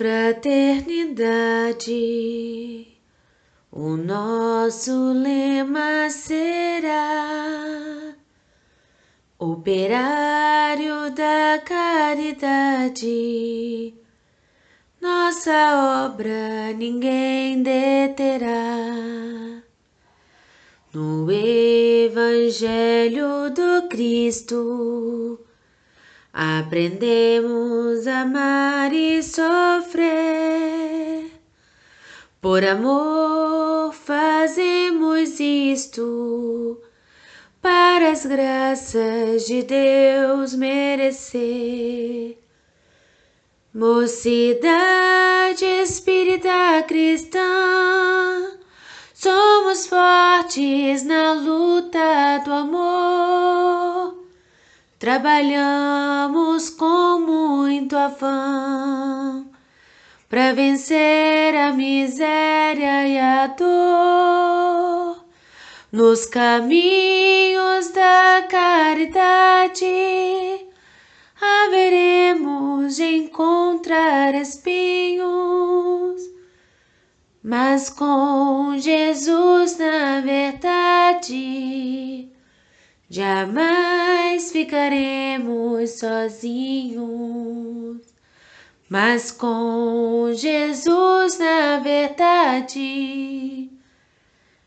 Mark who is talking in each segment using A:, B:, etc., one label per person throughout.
A: fraternidade, o nosso lema será operário da caridade. Nossa obra ninguém deterá. No Evangelho do Cristo, aprendemos a amar e sofrer. Por amor fazemos isto, para as graças de Deus merecer. Mocidade espírita cristã, somos fortes na luta do amor. Trabalhamos com muito afã para vencer a miséria e a dor. Nos caminhos da caridade haveremos de encontrar espinhos, mas com Jesus na verdade jamais ficaremos sozinhos. Mas com Jesus na verdade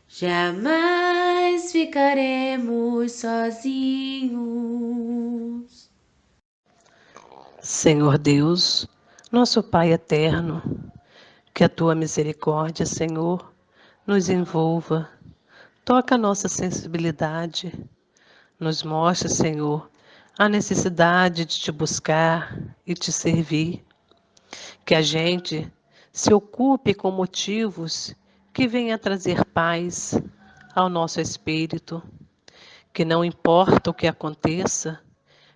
A: jamais ficaremos sozinhos.
B: Senhor Deus, nosso Pai eterno, que a Tua misericórdia, Senhor, nos envolva, toca a nossa sensibilidade, nos mostre, Senhor, a necessidade de Te buscar e Te servir, que a gente se ocupe com motivos que venham trazer paz ao nosso espírito, que não importa o que aconteça,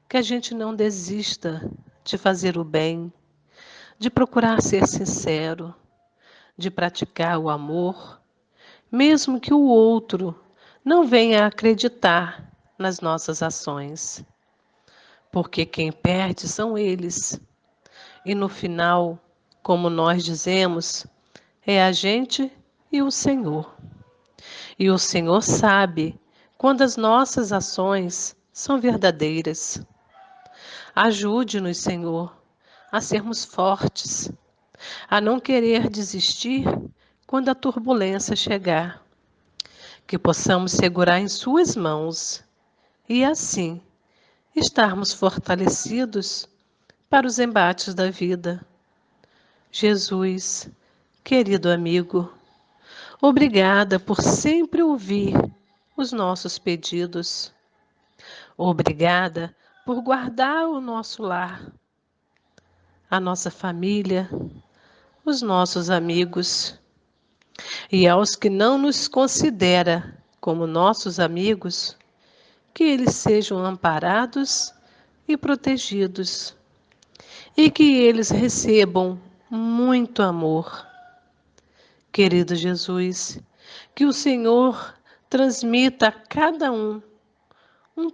B: que a gente não desista de fazer o bem, de procurar ser sincero, de praticar o amor, mesmo que o outro não venha acreditar nas nossas ações. Porque quem perde são eles. E no final, como nós dizemos, é a gente e o Senhor. E o Senhor sabe quando as nossas ações são verdadeiras. Ajude-nos, Senhor, a sermos fortes, a não querer desistir quando a turbulência chegar, que possamos segurar em Suas mãos e, assim, estarmos fortalecidos para os embates da vida. Jesus, querido amigo, obrigada por sempre ouvir os nossos pedidos. Obrigada por guardar o nosso lar, a nossa família, os nossos amigos. E aos que não nos considera como nossos amigos, que eles sejam amparados e protegidos, e que eles recebam muito amor. Querido Jesus, que o Senhor transmita a cada um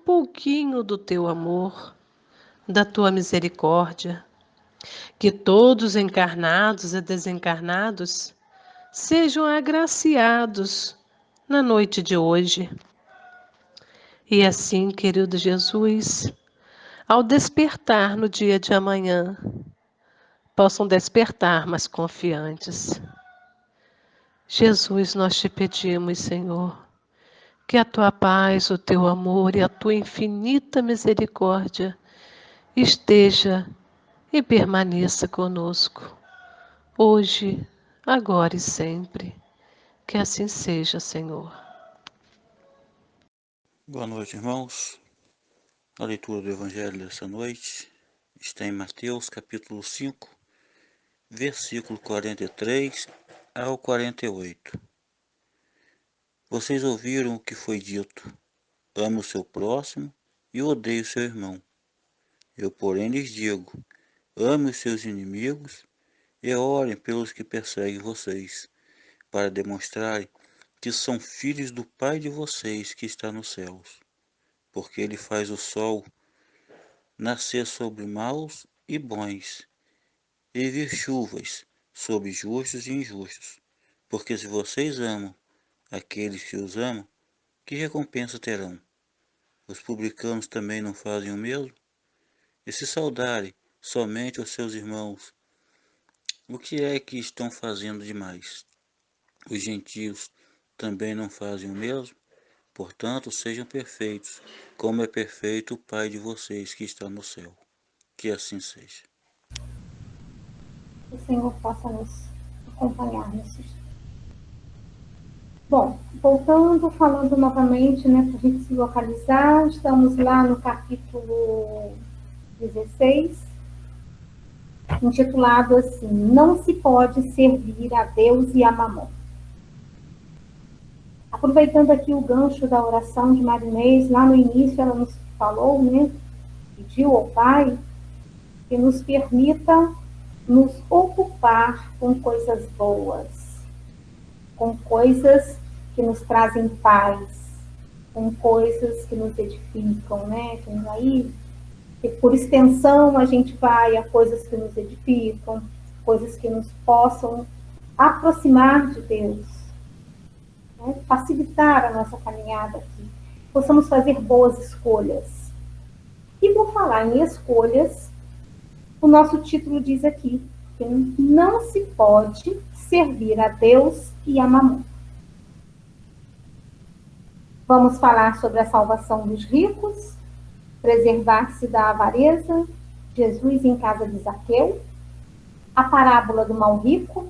B: pouquinho do teu amor, da tua misericórdia, que todos encarnados e desencarnados sejam agraciados na noite de hoje. E assim, querido Jesus, ao despertar no dia de amanhã, possam despertar mais confiantes. Jesus, nós te pedimos, Senhor, que a tua paz, o teu amor e a tua infinita misericórdia esteja e permaneça conosco, hoje, agora e sempre. Que assim seja, Senhor.
C: Boa noite, irmãos. A leitura do Evangelho dessa noite está em Mateus, capítulo 5, versículo 43 ao 48. Vocês ouviram o que foi dito: ame o seu próximo e odeie o seu irmão. Eu, porém, lhes digo: ame os seus inimigos e orem pelos que perseguem vocês, para demonstrarem que são filhos do Pai de vocês que está nos céus. Porque ele faz o sol nascer sobre maus e bons, e vir chuvas sobre justos e injustos. Porque se vocês amam aqueles que os amam, que recompensa terão? Os publicanos também não fazem o mesmo? E se saudarem somente os seus irmãos, o que é que estão fazendo demais? Os gentios também não fazem o mesmo? Portanto, sejam perfeitos, como é perfeito o Pai de vocês que está no céu. Que assim seja.
D: Que o Senhor possa nos acompanhar nesse estudo. Bom, voltando, falando novamente, né, para a gente se localizar, estamos lá no capítulo 16, intitulado assim: Não se pode servir a Deus e a Mamon. Aproveitando aqui o gancho da oração de Marinês, lá no início ela nos falou, né, pediu ao Pai que nos permita nos ocupar com coisas boas, com coisas que nos trazem paz, com coisas que nos edificam, né? Então, aí, por extensão, a gente vai a coisas que nos edificam, coisas que nos possam aproximar de Deus, né? Facilitar a nossa caminhada aqui, possamos fazer boas escolhas. E por falar em escolhas, o nosso título diz aqui que não se pode servir a Deus e a Mamon. Vamos falar sobre a salvação dos ricos, preservar-se da avareza, Jesus em casa de Zaqueu, a parábola do mal rico,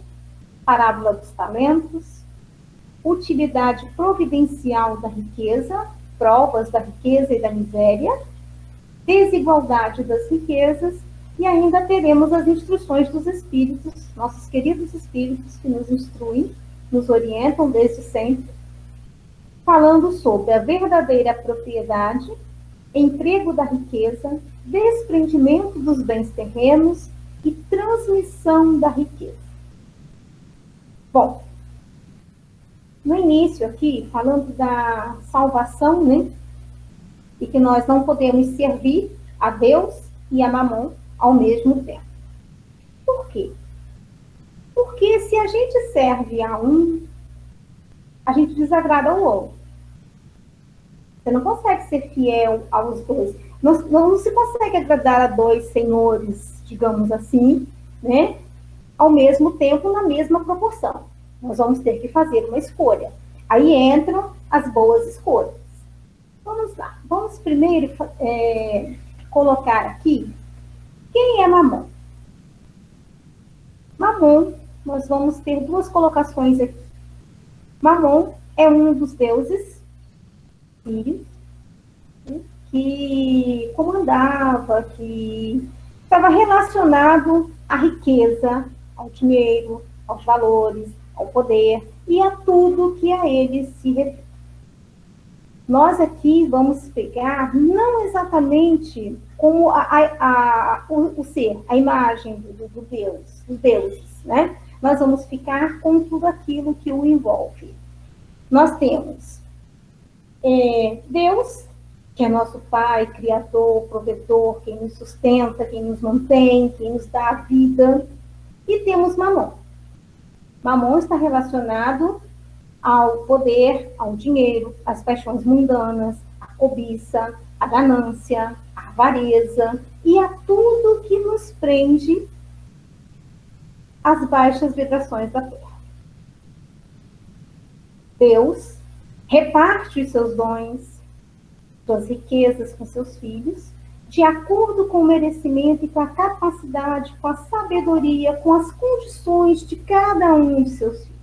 D: parábola dos talentos, utilidade providencial da riqueza, provas da riqueza e da miséria, desigualdade das riquezas, e ainda teremos as instruções dos Espíritos, nossos queridos Espíritos que nos instruem, nos orientam desde sempre, falando sobre a verdadeira propriedade, emprego da riqueza, desprendimento dos bens terrenos e transmissão da riqueza. Bom, no início aqui, falando da salvação, né, e que nós não podemos servir a Deus e a Mamon ao mesmo tempo. Por quê? Porque se a gente serve a um, a gente desagrada ao outro. Você não consegue ser fiel aos dois. Não se consegue agradar a dois senhores, digamos assim, né? Ao mesmo tempo, na mesma proporção. Nós vamos ter que fazer uma escolha. Aí entram as boas escolhas. Vamos lá. Vamos primeiro colocar aqui quem é Mamon. Mamon, nós vamos ter duas colocações aqui. Mamon é um dos deuses sírios que comandava, que estava relacionado à riqueza, ao dinheiro, aos valores, ao poder e a tudo que a ele se refere. Nós aqui vamos pegar não exatamente como o ser, a imagem do Deus, dos deuses, né? Nós vamos ficar com tudo aquilo que o envolve. Nós temos Deus, que é nosso Pai, Criador, Provedor, quem nos sustenta, quem nos mantém, quem nos dá a vida. E temos Mamon. Mamon está relacionado ao poder, ao dinheiro, às paixões mundanas, à cobiça, à ganância, à avareza e a tudo que nos prende às baixas vibrações da terra. Deus reparte os seus dons, suas riquezas com seus filhos, de acordo com o merecimento e com a capacidade, com a sabedoria, com as condições de cada um de seus filhos.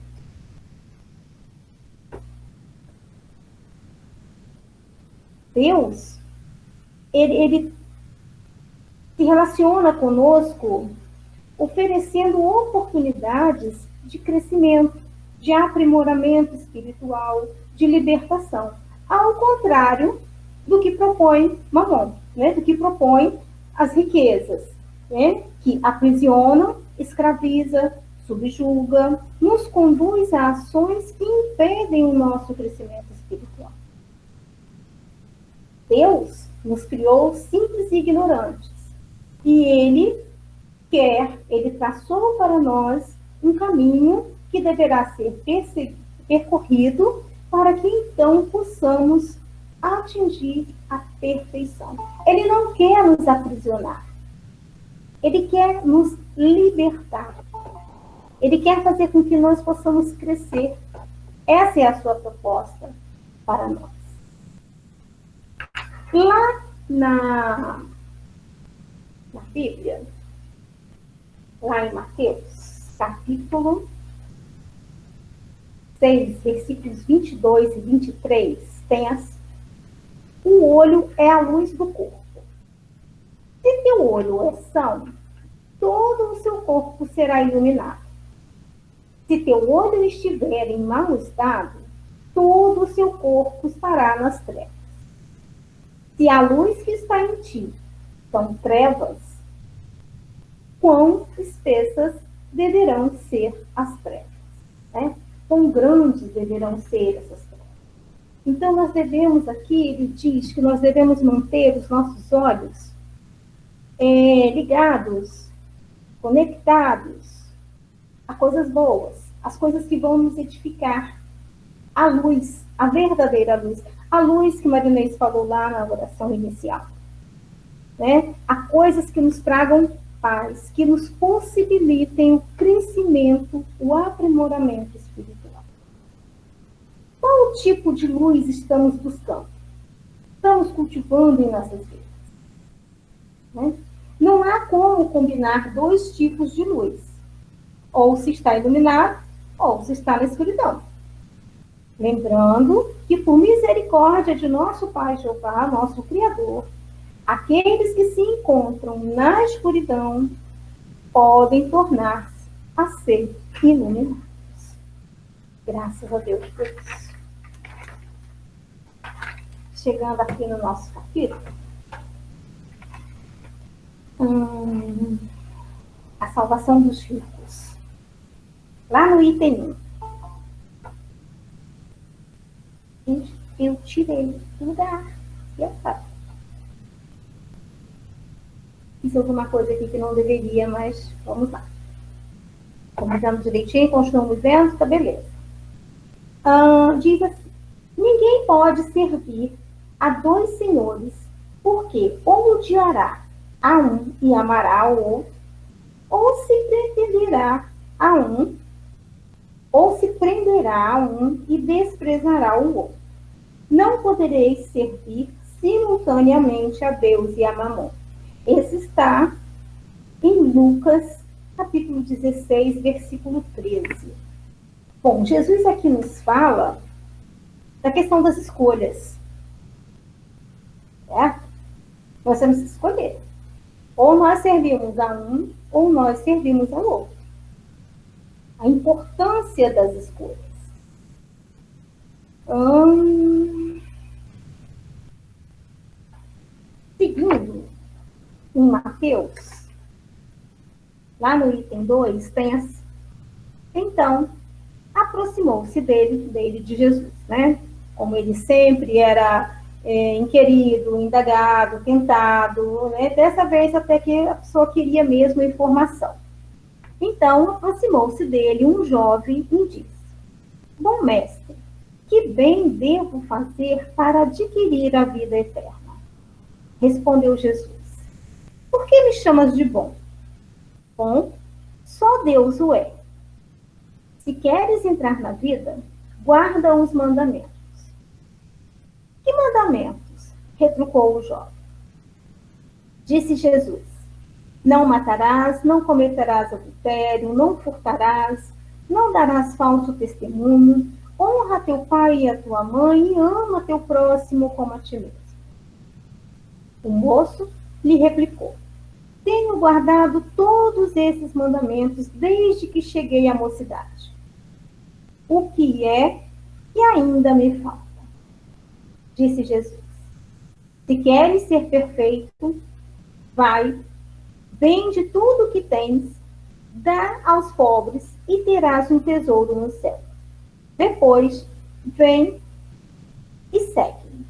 D: Deus, ele se relaciona conosco oferecendo oportunidades de crescimento, de aprimoramento espiritual, de libertação. Ao contrário do que propõe Mamon, né? Do que propõe as riquezas, né? Que aprisionam, escraviza, subjuga, nos conduz a ações que impedem o nosso crescimento espiritual. Deus nos criou simples e ignorantes. E Ele ele traçou para nós um caminho que deverá ser percorrido para que então possamos atingir a perfeição. Ele não quer nos aprisionar. Ele quer nos libertar. Ele quer fazer com que nós possamos crescer. Essa é a sua proposta para nós. Lá na Bíblia, lá em Mateus, capítulo 6, versículos 22 e 23, tem assim: o olho é a luz do corpo. Se teu olho é são, todo o seu corpo será iluminado. Se teu olho estiver em mau estado, todo o seu corpo estará nas trevas. Se a luz que está em ti são trevas, quão espessas deverão ser as trevas, né? Quão grandes deverão ser essas trevas. Então, nós devemos aqui, ele diz que nós devemos manter os nossos olhos ligados, conectados a coisas boas, as coisas que vão nos edificar, a luz, a verdadeira luz, a luz que Marinês falou lá na oração inicial, né? A coisas que nos tragam paz, que nos possibilitem o crescimento, o aprimoramento espiritual. Qual tipo de luz estamos buscando? Estamos cultivando em nossas vidas, né? Não há como combinar dois tipos de luz. Ou se está iluminado, ou se está na escuridão. Lembrando que por misericórdia de nosso Pai Jeová, nosso Criador, aqueles que se encontram na escuridão podem tornar-se a ser iluminados. Graças a Deus por isso. Chegando aqui no nosso capítulo, a salvação dos ricos. Lá no item 1. Eu tirei do lugar. E eu faço. Fiz alguma coisa aqui que não deveria, mas vamos lá. Combinamos direitinho, continuamos vendo, tá beleza. Diz assim: ninguém pode servir a dois senhores, porque ou odiará a um e amará ao outro, ou se prenderá a um e desprezará o outro. Não podereis servir simultaneamente a Deus e a Mamon. Esse está em Lucas, capítulo 16, versículo 13. Bom, Jesus aqui nos fala da questão das escolhas. Certo? Nós temos que escolher. Ou nós servimos a um, ou nós servimos ao outro. A importância das escolhas. Seguindo, em Mateus, lá no item 2, tem assim: então, aproximou-se dele de Jesus, né? Como ele sempre era inquirido, indagado, tentado, né? Dessa vez até que a pessoa queria mesmo informação. Então, aproximou-se dele um jovem e disse: bom mestre, que bem devo fazer para adquirir a vida eterna? Respondeu Jesus: por que me chamas de bom? Bom, só Deus o é. Se queres entrar na vida, guarda os mandamentos. Que mandamentos? Retrucou o jovem. Disse Jesus: não matarás, não cometerás adultério, não furtarás, não darás falso testemunho, honra teu pai e a tua mãe e ama teu próximo como a ti mesmo. O moço lhe replicou: tenho guardado todos esses mandamentos desde que cheguei à mocidade. O que é que ainda me falta? Disse Jesus: se queres ser perfeito, vai, vende tudo o que tens, dá aos pobres e terás um tesouro no céu. Depois, vem e segue-me.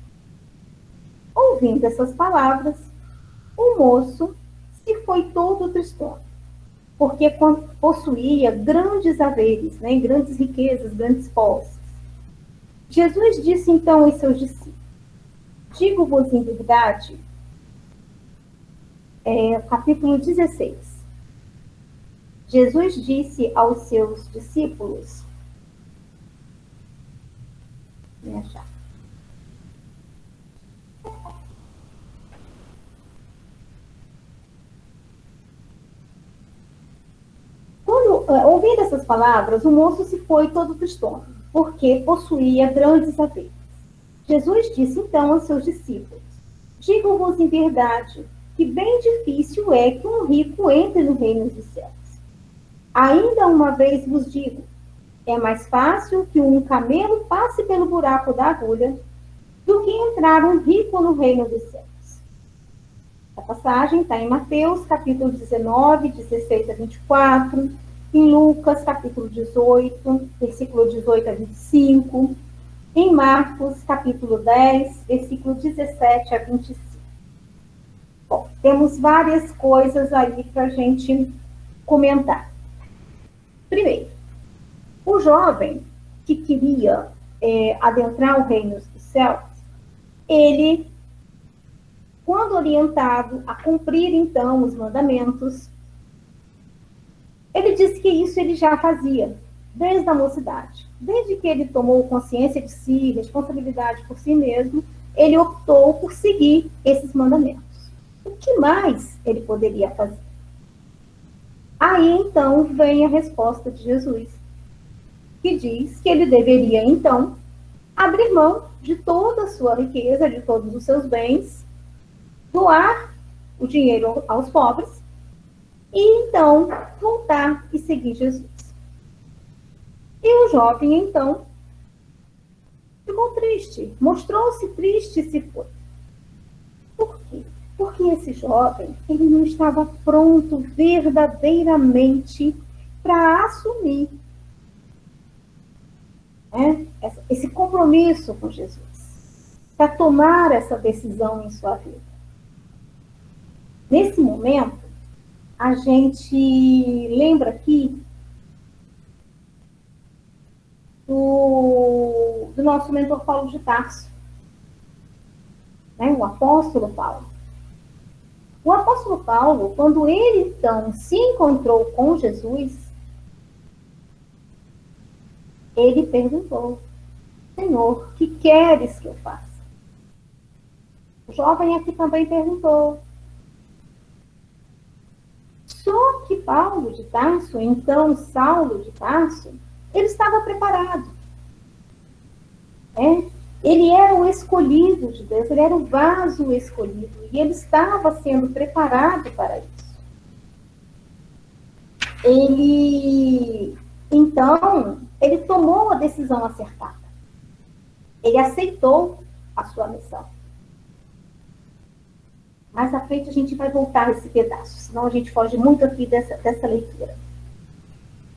D: Ouvindo essas palavras, o moço se foi todo tristonho, porque possuía grandes haveres, né, grandes riquezas, grandes posses. Jesus disse então aos seus discípulos: digo-vos em verdade, capítulo 16. Jesus disse aos seus discípulos, me achar. Ouvindo essas palavras, o moço se foi todo tristonho, porque possuía grandes haveres. Jesus disse então aos seus discípulos: digo-vos em verdade, que bem difícil é que um rico entre no reino dos céus. Ainda uma vez vos digo, é mais fácil que um camelo passe pelo buraco da agulha do que entrar um rico no reino dos céus. A passagem está em Mateus, capítulo 19, 16 a 24, em Lucas, capítulo 18, versículo 18 a 25, em Marcos, capítulo 10, versículo 17 a 25. Bom, temos várias coisas aí para a gente comentar. Primeiro, o jovem que queria adentrar o reino dos céus, ele, quando orientado a cumprir, então, os mandamentos, ele disse que isso ele já fazia, desde a mocidade. Desde que ele tomou consciência de si, responsabilidade por si mesmo, ele optou por seguir esses mandamentos. O que mais ele poderia fazer? Aí, então, vem a resposta de Jesus, que diz que ele deveria, então, abrir mão de toda a sua riqueza, de todos os seus bens, doar o dinheiro aos pobres, e, então, voltar e seguir Jesus. E o jovem, então, ficou triste, mostrou-se triste e se foi. Por quê? Porque esse jovem, ele não estava pronto verdadeiramente para assumir esse compromisso com Jesus, para tomar essa decisão em sua vida. Nesse momento, a gente lembra aqui do nosso mentor Paulo de Tarso, né? O apóstolo Paulo. O apóstolo Paulo, quando ele, então, se encontrou com Jesus, ele perguntou: Senhor, que queres que eu faça? O jovem aqui também perguntou. Só que Paulo de Tarso, então Saulo de Tarso, ele estava preparado. Ele era o escolhido de Deus, ele era o vaso escolhido, e ele estava sendo preparado para isso. Então, ele tomou a decisão acertada. Ele aceitou a sua missão. Mais à frente a gente vai voltar nesse pedaço, senão a gente foge muito aqui dessa leitura.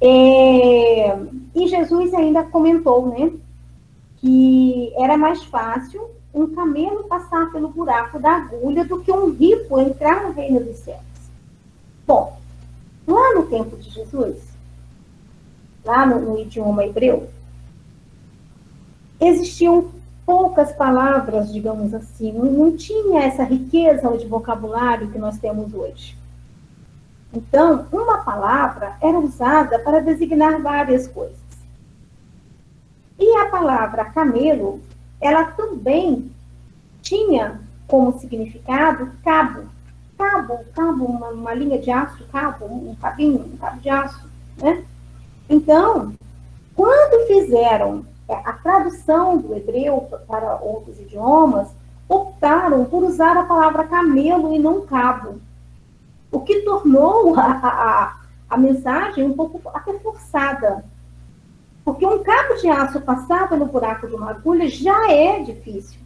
D: E Jesus ainda comentou, né, que era mais fácil um camelo passar pelo buraco da agulha do que um rico entrar no reino dos céus. Bom, lá no tempo de Jesus, lá no idioma hebreu, existiam poucas palavras, digamos assim, não tinha essa riqueza de vocabulário que nós temos hoje. Então, uma palavra era usada para designar várias coisas. E a palavra camelo, ela também tinha como significado cabo. Cabo, uma linha de aço, cabo, um cabo de aço, né? Então, quando fizeram a tradução do hebreu para outros idiomas, optaram por usar a palavra camelo e não cabo, o que tornou a mensagem um pouco até forçada. Porque um cabo de aço passar pelo buraco de uma agulha já é difícil.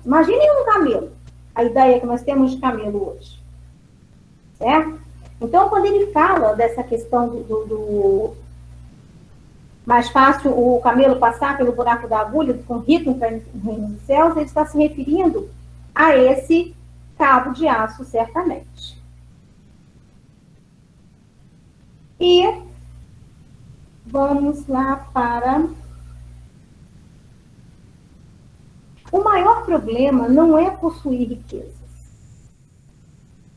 D: Imaginem um camelo, a ideia que nós temos de camelo hoje. Certo? Então, quando ele fala dessa questão do mais fácil o camelo passar pelo buraco da agulha do que um rico entrar no reino dos céus, ele está se referindo a esse cabo de aço, certamente. E vamos lá para... O maior problema não é possuir riquezas.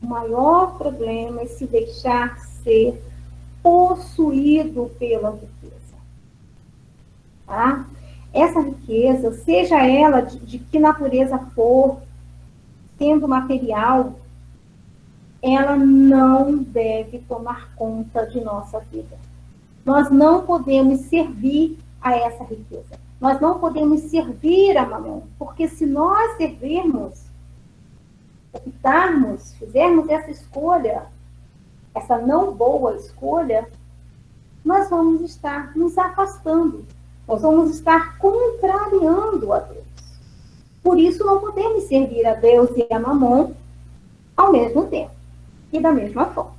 D: O maior problema é se deixar ser possuído pela riqueza. Tá? Essa riqueza, seja ela de que natureza for, sendo material, ela não deve tomar conta de nossa vida. Nós não podemos servir a essa riqueza. Nós não podemos servir a Mamon, porque se nós servirmos, optarmos, fizermos essa escolha, essa não boa escolha, nós vamos estar nos afastando, nós vamos estar contrariando a Deus. Por isso não podemos servir a Deus e a Mamon ao mesmo tempo e da mesma forma.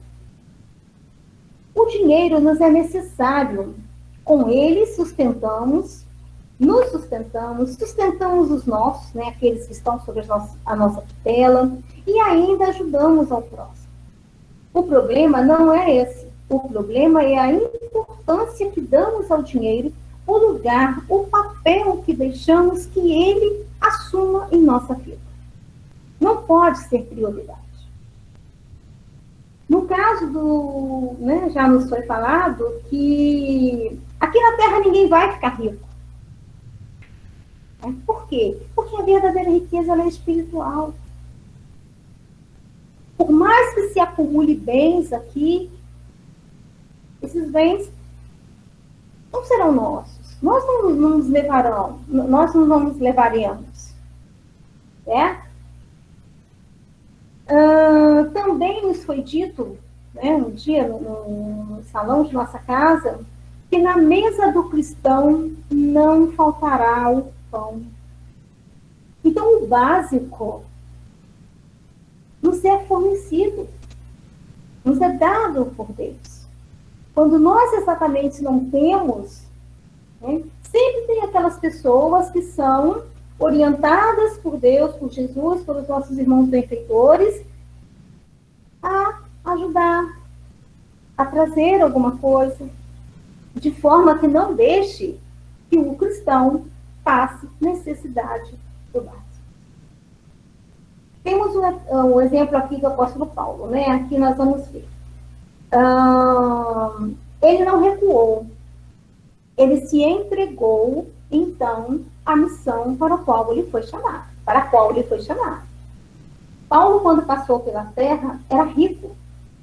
D: O dinheiro nos é necessário, com ele nos sustentamos os nossos, né, aqueles que estão sob a nossa tutela, e ainda ajudamos ao próximo. O problema não é esse. O problema é a importância que damos ao dinheiro, o lugar, o papel que deixamos que ele assuma em nossa vida. Não pode ser prioridade. No caso do... né, já nos foi falado que aqui na Terra ninguém vai ficar rico. Por quê? Porque a verdadeira riqueza ela é espiritual. Por mais que se acumule bens aqui, esses bens não serão nossos. Nós não nos levarão, nós não nos levaremos. Também nos foi dito, né, um dia no salão de nossa casa, que na mesa do cristão não faltará o pão. Então, o básico nos é fornecido, nos é dado por Deus. Quando nós exatamente não temos, né, sempre tem aquelas pessoas que são orientadas por Deus, por Jesus, pelos nossos irmãos benfeitores, a ajudar, a trazer alguma coisa, de forma que não deixe que o cristão passe necessidade do básico. Temos um exemplo aqui do apóstolo Paulo, né? Aqui nós vamos ver. Ele não recuou. Ele se entregou, então, à missão para a qual ele foi chamado. Paulo, quando passou pela terra, era rico,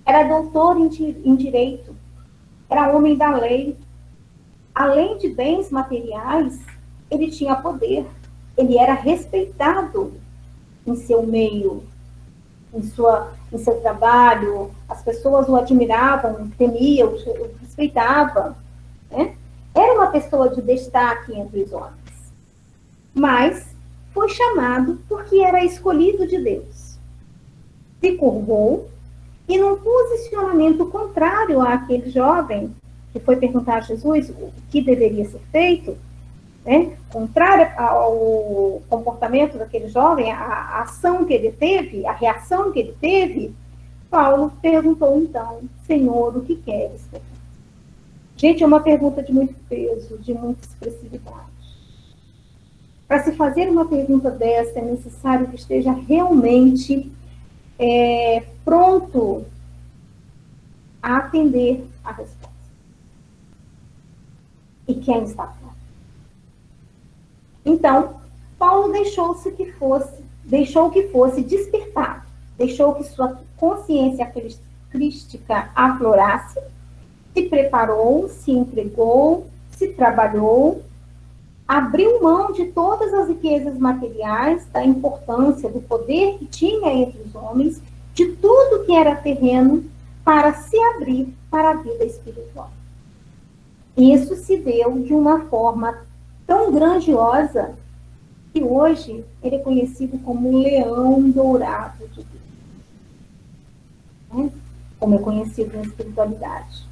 D: era doutor em direito, era homem da lei. Além de bens materiais, ele tinha poder, ele era respeitado em seu meio, em seu trabalho, as pessoas o admiravam, temiam, o respeitavam, né? Era uma pessoa de destaque entre os homens. Mas foi chamado porque era escolhido de Deus. Se curvou e num posicionamento contrário àquele jovem que foi perguntar a Jesus o que deveria ser feito, né? Contrário ao comportamento daquele jovem, a ação que ele teve, a reação que ele teve, Paulo perguntou então, Senhor, o que queres que eu faça? Gente, é uma pergunta de muito peso, de muita expressividade. Para se fazer uma pergunta dessa, é necessário que esteja realmente pronto a atender a resposta. E quem está pronto? Então, Paulo deixou que fosse despertado, deixou que sua consciência crística aflorasse, se preparou, se entregou, se trabalhou, abriu mão de todas as riquezas materiais, da importância, do poder que tinha entre os homens, de tudo que era terreno, para se abrir para a vida espiritual. Isso se deu de uma forma tão grandiosa que hoje ele é conhecido como o leão dourado de Deus, né? Como é conhecido na espiritualidade.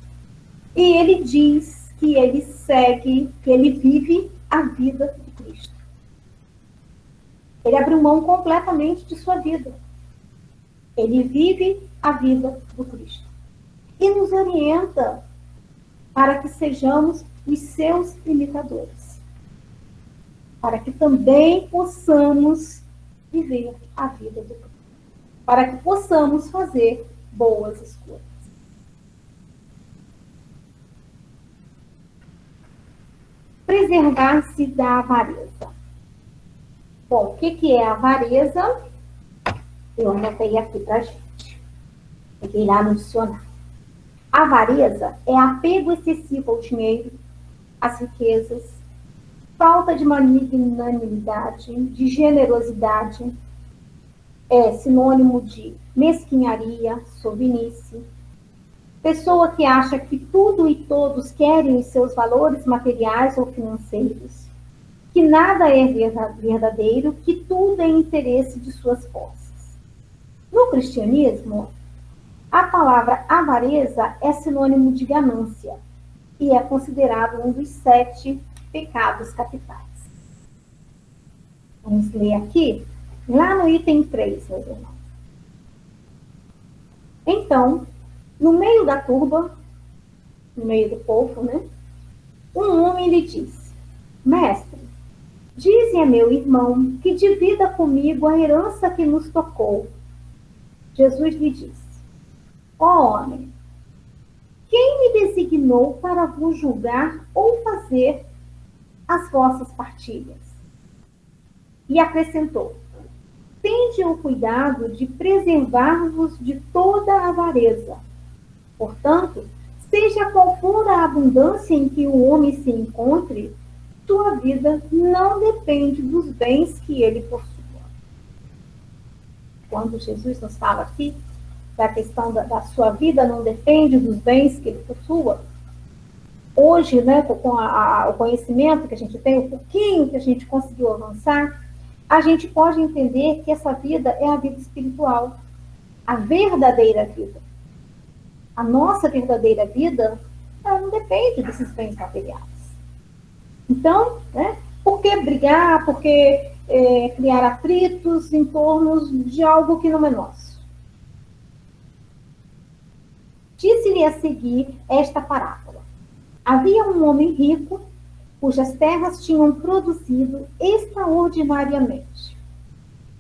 D: E ele diz que ele segue, que ele vive a vida de Cristo. Ele abriu mão completamente de sua vida. Ele vive a vida do Cristo. E nos orienta para que sejamos os seus imitadores, para que também possamos viver a vida do Cristo, para que possamos fazer boas escolhas. Preservar-se da avareza. Bom, o que é a avareza? Eu anotei aqui para a gente. Peguei lá no dicionário. A avareza é apego excessivo ao dinheiro, às riquezas, falta de magnanimidade, de generosidade, é sinônimo de mesquinharia, sovinice. Pessoa que acha que tudo e todos querem os seus valores materiais ou financeiros, que nada é verdadeiro, que tudo é interesse de suas posses. No cristianismo, a palavra avareza é sinônimo de ganância e é considerado um dos 7 pecados capitais. Vamos ler aqui, lá no item 3, meus irmãos. Então, no meio da turba, no meio do povo, né? Um homem lhe disse: Mestre, dize a meu irmão que divida comigo a herança que nos tocou. Jesus lhe disse: Ó homem, quem me designou para vos julgar ou fazer as vossas partilhas? E acrescentou: Tende o cuidado de preservar-vos de toda a avareza. Portanto, seja qual for a abundância em que o homem se encontre, sua vida não depende dos bens que ele possua. Quando Jesus nos fala aqui da questão da sua vida não depende dos bens que ele possua, hoje, né, com o conhecimento que a gente tem, o pouquinho que a gente conseguiu avançar, a gente pode entender que essa vida é a vida espiritual, a verdadeira vida. A nossa verdadeira vida, ela não depende desses bens materiais. Então, né, por que brigar, por que criar atritos em torno de algo que não é nosso? Disse-lhe a seguir esta parábola. Havia um homem rico, cujas terras tinham produzido extraordinariamente,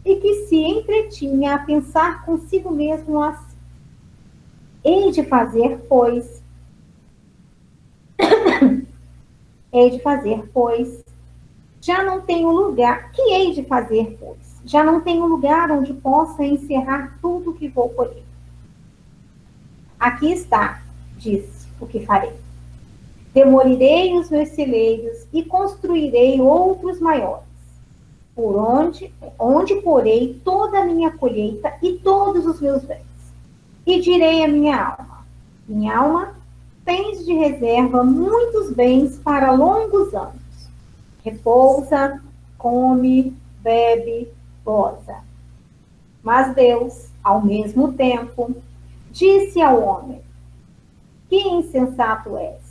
D: e que se entretinha a pensar consigo mesmo assim: hei de fazer, pois, já não tenho lugar. Que hei de fazer, pois? Já não tenho lugar onde possa encerrar tudo que vou colher. Aqui está, disse, o que farei. Demolirei os meus celeiros e construirei outros maiores, por onde porei toda a minha colheita e todos os meus bens. E direi à minha alma: minha alma, tens de reserva muitos bens para longos anos. Repousa, come, bebe, goza. Mas Deus, ao mesmo tempo, disse ao homem: que insensato és!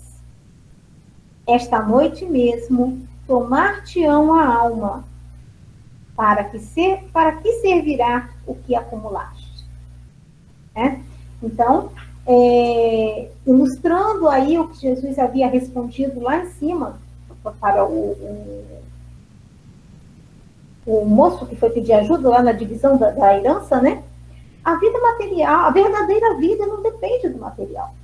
D: Esta noite mesmo tomar-te-ão a alma, para que servirá o que acumulaste? Então, ilustrando aí o que Jesus havia respondido lá em cima, para o moço que foi pedir ajuda lá na divisão da herança, né? A vida material, a verdadeira vida não depende do material.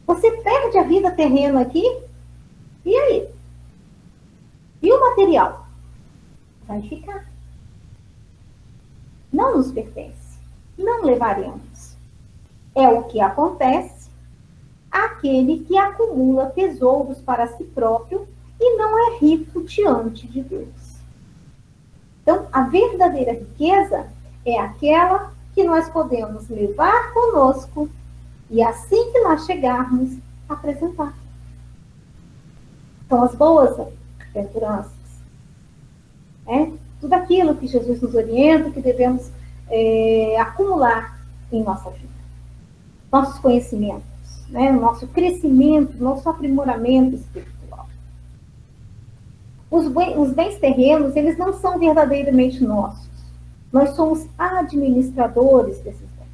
D: Você perde a vida terrena aqui, e aí? E o material? Vai ficar. Não nos pertence. Não levaremos. É o que acontece àquele que acumula tesouros para si próprio e não é rico diante de Deus. Então, a verdadeira riqueza é aquela que nós podemos levar conosco e assim que nós chegarmos, apresentar. São as boas aventuranças. Tudo aquilo que Jesus nos orienta, que devemos acumular em nossa vida. Nossos conhecimentos, nosso crescimento, nosso aprimoramento espiritual. Os bens terrenos, eles não são verdadeiramente nossos. Nós somos administradores desses bens.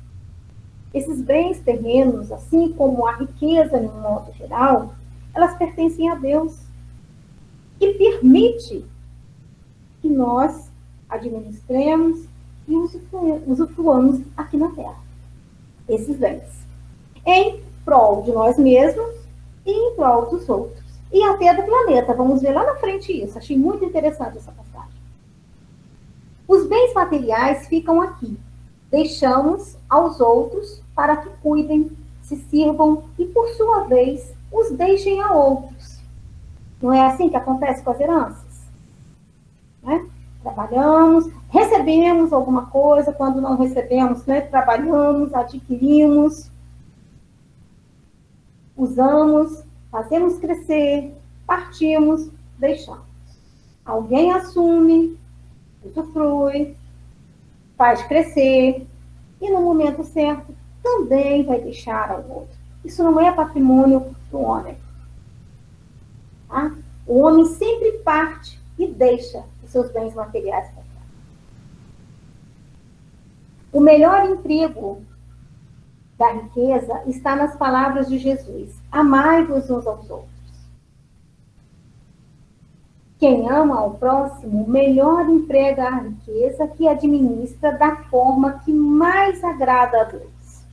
D: Esses bens terrenos, assim como a riqueza, de um modo geral, elas pertencem a Deus, que permite que nós administremos e usufruamos aqui na Terra esses bens, em prol de nós mesmos e em prol dos outros, e até do planeta. Vamos ver lá na frente isso. Achei muito interessante essa passagem. Os bens materiais ficam aqui, deixamos aos outros para que cuidem, se sirvam e, por sua vez, os deixem a outros. Não é assim que acontece com as heranças? Né? Trabalhamos, recebemos alguma coisa, quando não recebemos, né, trabalhamos, adquirimos, usamos, fazemos crescer, partimos, deixamos. Alguém assume, usufrui, faz crescer, e no momento certo também vai deixar ao outro. Isso não é patrimônio do homem. Tá? O homem sempre parte e deixa os seus bens materiais para trás. O melhor emprego da riqueza está nas palavras de Jesus: amai-vos uns aos outros. Quem ama ao próximo, melhor emprega a riqueza que administra da forma que mais agrada a Deus,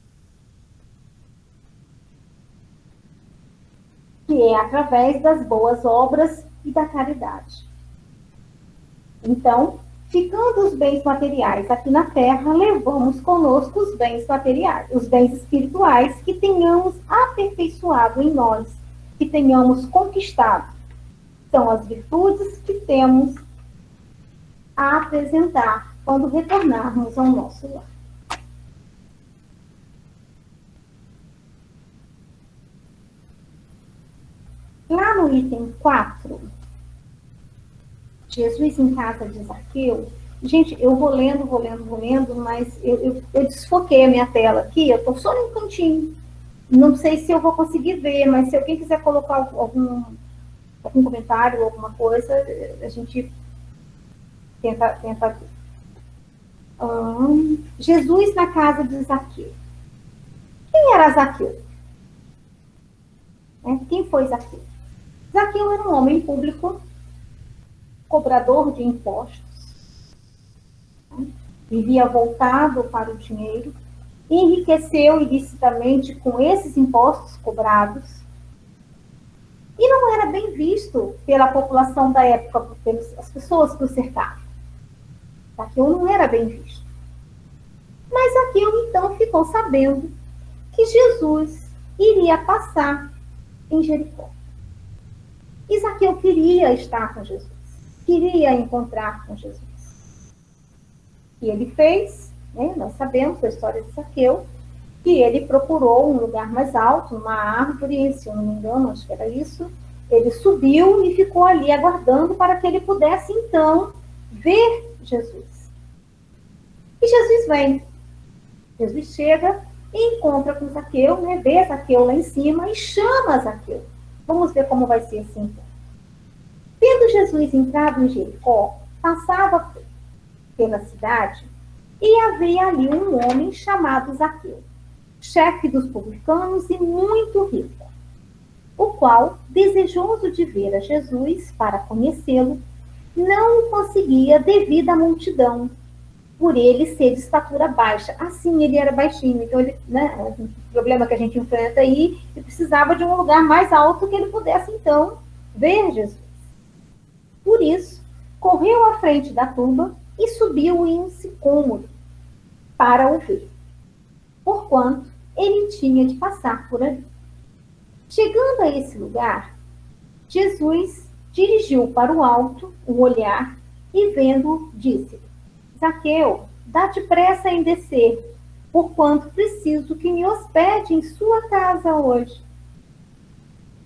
D: que é através das boas obras e da caridade. Então, ficando os bens materiais aqui na Terra, levamos conosco os bens materiais, os bens espirituais que tenhamos aperfeiçoado em nós, que tenhamos conquistado. São as virtudes que temos a apresentar quando retornarmos ao nosso lar. Lá no item 4, Jesus em casa de Zaqueu. Gente, eu vou lendo, mas eu desfoquei a minha tela aqui, eu estou só num cantinho. Não sei se eu vou conseguir ver, mas se alguém quiser colocar algum comentário, alguma coisa, a gente tenta ver. Jesus na casa de Zaqueu. Quem era Zaqueu? Quem foi Zaqueu? Zaqueu era um homem público, cobrador de impostos, vivia voltado para o dinheiro, enriqueceu ilicitamente com esses impostos cobrados, e não era bem visto pela população da época, pelas pessoas que o cercavam. Zaqueu não era bem visto. Mas Zaqueu, então, ficou sabendo que Jesus iria passar em Jericó. E Zaqueu queria estar com Jesus, queria encontrar com Jesus. E ele fez, né, nós sabemos a história de Zaqueu, que ele procurou um lugar mais alto, uma árvore, se eu não me engano, acho que era isso. Ele subiu e ficou ali aguardando para que ele pudesse, então, ver Jesus. E Jesus vem. Jesus chega e encontra com Zaqueu, né, vê Zaqueu lá em cima e chama Zaqueu. Vamos ver como vai ser assim, então. Tendo Jesus entrado em Jericó, passava pela cidade e havia ali um homem chamado Zaqueu, chefe dos publicanos e muito rico, o qual, desejoso de ver a Jesus para conhecê-lo, não o conseguia devido à multidão, por ele ser de estatura baixa. Assim, ele era baixinho, então ele, né, o problema que a gente enfrenta aí, ele precisava de um lugar mais alto que ele pudesse, então, ver Jesus. Por isso, correu à frente da tumba e subiu em um sicômoro para o ver, porquanto ele tinha de passar por ali. Chegando a esse lugar, Jesus dirigiu para o alto o olhar e, vendo, disse: Zaqueu, dá-te pressa em descer, porquanto preciso que me hospede em sua casa hoje.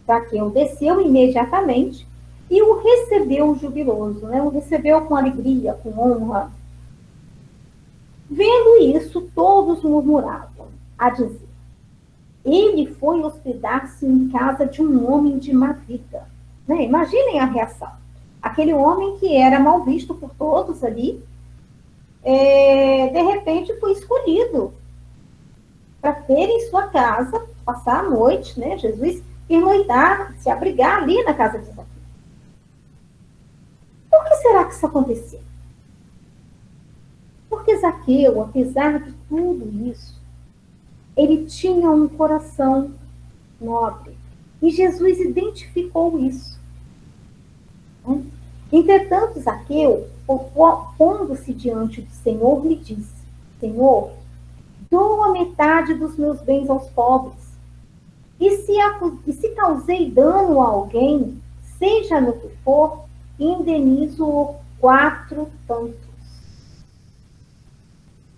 D: Zaqueu desceu imediatamente e o recebeu jubiloso, né? O recebeu com alegria, com honra. Vendo isso, todos murmuravam, a dizer: ele foi hospedar-se em casa de um homem de má vida. Né? Imaginem a reação. Aquele homem que era mal visto por todos ali, de repente foi escolhido para ter em sua casa, passar a noite, né? Jesus pernoitar, se abrigar ali na casa de Zaqueu. Por que será que isso aconteceu? Porque Zaqueu, apesar de tudo isso, ele tinha um coração nobre. E Jesus identificou isso. Entretanto, Zaqueu, pondo-se diante do Senhor, lhe disse: Senhor, dou a metade dos meus bens aos pobres. E se causei dano a alguém, seja no que for, indenizo-o 4 tantos.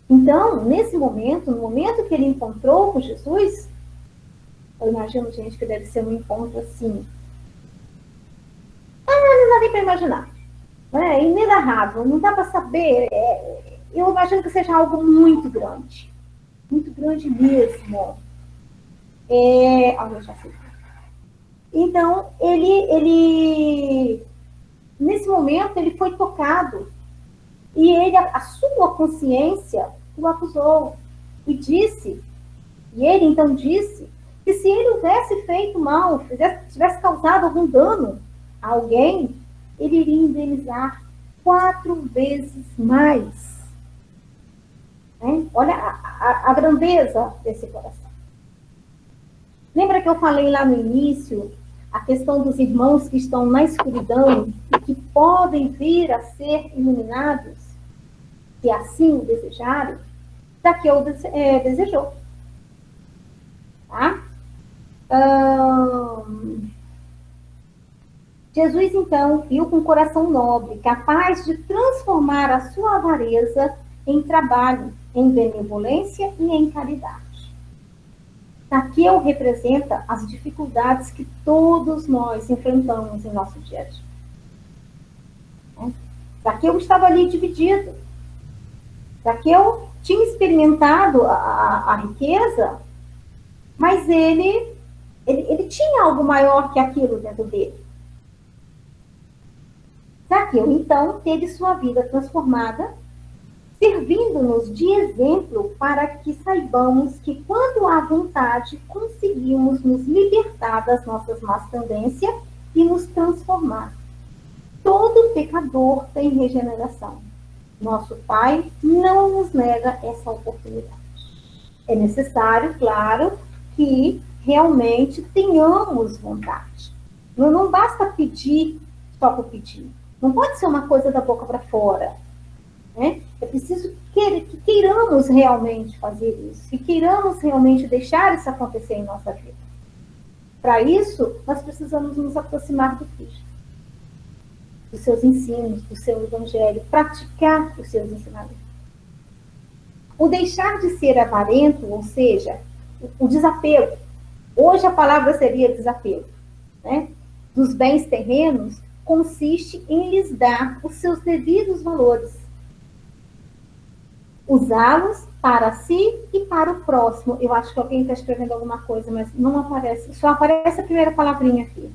D: Então, nesse momento, no momento que ele encontrou com Jesus, eu imagino, gente, que deve ser um encontro assim. Não dá nem para imaginar. É inenarrável, não dá para saber. Eu imagino que seja algo muito grande mesmo. Eu já sei. Então, ele nesse momento, ele foi tocado. E a sua consciência o acusou. E ele então disse, que se ele houvesse feito mal, tivesse causado algum dano a alguém, ele iria indenizar 4 vezes mais. Olha a grandeza desse coração. Lembra que eu falei lá no início a questão dos irmãos que estão na escuridão e que podem vir a ser iluminados, se assim o desejarem? Zaqueu desejou. Tá? Jesus, então, viu com um coração nobre, capaz de transformar a sua avareza em trabalho, em benevolência e em caridade. Zaqueu representa as dificuldades que todos nós enfrentamos em nosso dia a dia. Zaqueu estava ali dividido. Zaqueu tinha experimentado a riqueza, mas ele tinha algo maior que aquilo dentro dele. Zaqueu, então, teve sua vida transformada, servindo-nos de exemplo para que saibamos que, quando há vontade, conseguimos nos libertar das nossas más tendências e nos transformar. Todo pecador tem regeneração. Nosso Pai não nos nega essa oportunidade. É necessário, claro, que realmente tenhamos vontade. Não basta pedir só por pedir. Não pode ser uma coisa da boca para fora. É preciso que queiramos realmente fazer isso, que queiramos realmente deixar isso acontecer em nossa vida. Para isso, nós precisamos nos aproximar do Cristo, dos seus ensinos, do seu evangelho, praticar os seus ensinamentos. O deixar de ser avarento, ou seja, o desapego, hoje a palavra seria desapego, dos bens terrenos, consiste em lhes dar os seus devidos valores, usá-los para si e para o próximo. Eu acho que alguém está escrevendo alguma coisa, mas não aparece, só aparece a primeira palavrinha aqui.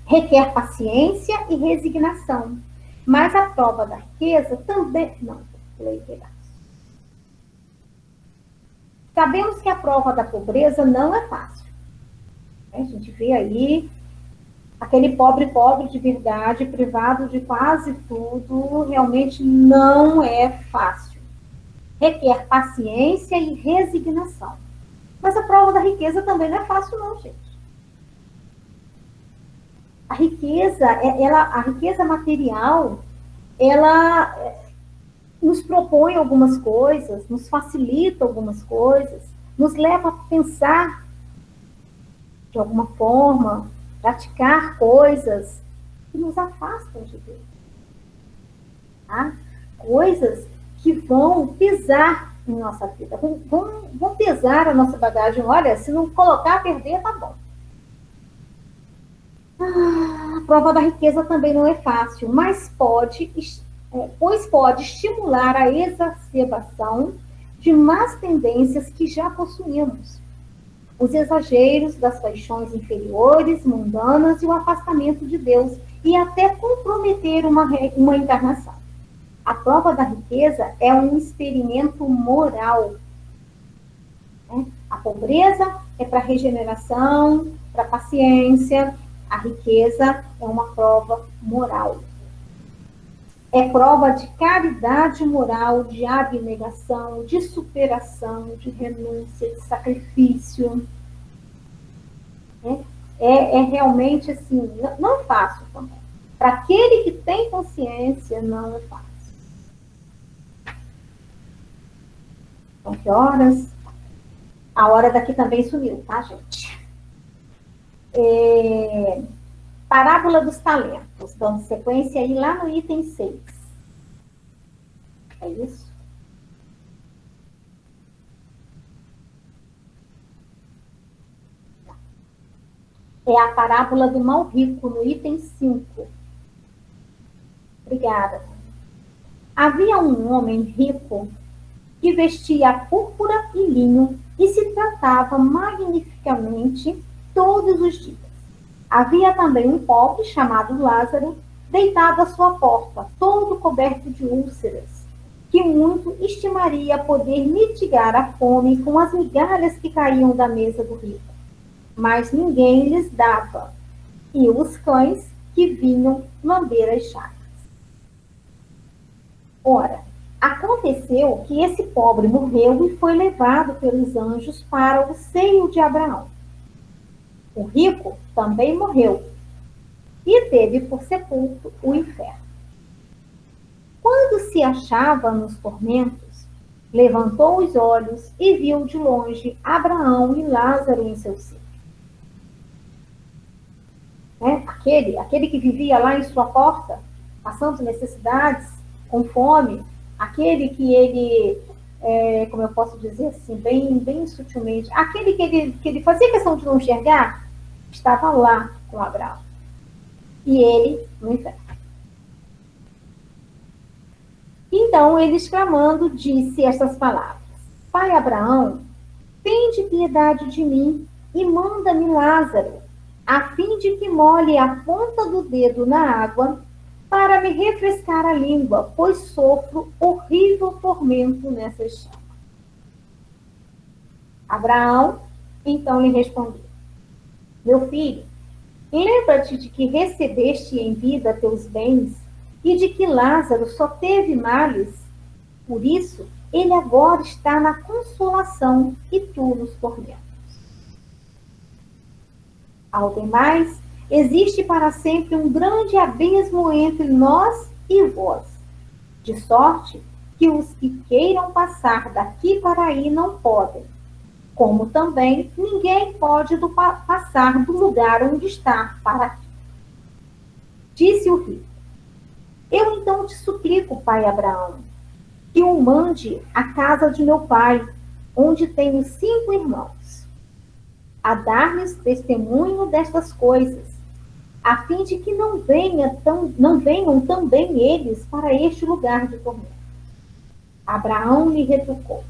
D: Requer paciência e resignação, mas a prova da riqueza também... Não, leio pedaço. Sabemos que a prova da pobreza não é fácil. A gente vê aí aquele pobre de verdade, privado de quase tudo, realmente não é fácil. Requer paciência e resignação. Mas a prova da riqueza também não é fácil, não, gente. A riqueza material, ela nos propõe algumas coisas, nos facilita algumas coisas, nos leva a pensar de alguma forma, praticar coisas que nos afastam de Deus. Tá? Coisas que vão pesar em nossa vida, vão pesar a nossa bagagem. Olha, se não colocar a perder, tá bom. A prova da riqueza também não é fácil, mas pode estimular a exacerbação de más tendências que já possuímos, os exageros das paixões inferiores, mundanas e o afastamento de Deus, e até comprometer uma encarnação. A prova da riqueza é um experimento moral. Né? A pobreza é para regeneração, para paciência. A riqueza é uma prova moral. É prova de caridade moral, de abnegação, de superação, de renúncia, de sacrifício. É realmente assim, não é fácil também. Para aquele que tem consciência, não é fácil. Então, que horas? A hora daqui também sumiu, tá, gente? Parábola dos talentos. Dando sequência aí lá no item 6. É isso? É a parábola do mal rico, no item 5. Obrigada. Havia um homem rico que vestia púrpura e linho e se tratava magnificamente todos os dias. Havia também um pobre chamado Lázaro, deitado à sua porta, todo coberto de úlceras, que muito estimaria poder mitigar a fome com as migalhas que caíam da mesa do rico. Mas ninguém lhes dava, e os cães que vinham lamber as chagas. Ora, aconteceu que esse pobre morreu e foi levado pelos anjos para o seio de Abraão. O rico também morreu e teve por sepulcro o inferno. Quando se achava nos tormentos, levantou os olhos e viu de longe Abraão e Lázaro em seu seio. Aquele que vivia lá em sua porta, passando necessidades, com fome, aquele que ele, como eu posso dizer assim, bem sutilmente, aquele que ele fazia questão de não enxergar, estava lá com Abraão. E ele no inferno. Então, ele exclamando, disse estas palavras: Pai Abraão, tende piedade de mim e manda-me Lázaro, a fim de que molhe a ponta do dedo na água para me refrescar a língua, pois sofro horrível tormento nessas chamas. Abraão, então, lhe respondeu: Meu filho, lembra-te de que recebeste em vida teus bens e de que Lázaro só teve males. Por isso, ele agora está na consolação e tu nos tormentos. Ao demais, existe para sempre um grande abismo entre nós e vós, de sorte que os que queiram passar daqui para aí não podem, como também ninguém pode passar do lugar onde está para aqui. Disse o rico: Eu então te suplico, pai Abraão, que o mande à casa de meu pai, onde tenho 5 irmãos, a dar-lhes testemunho destas coisas, a fim de que não venham também eles para este lugar de tormento. Abraão lhe retrucou: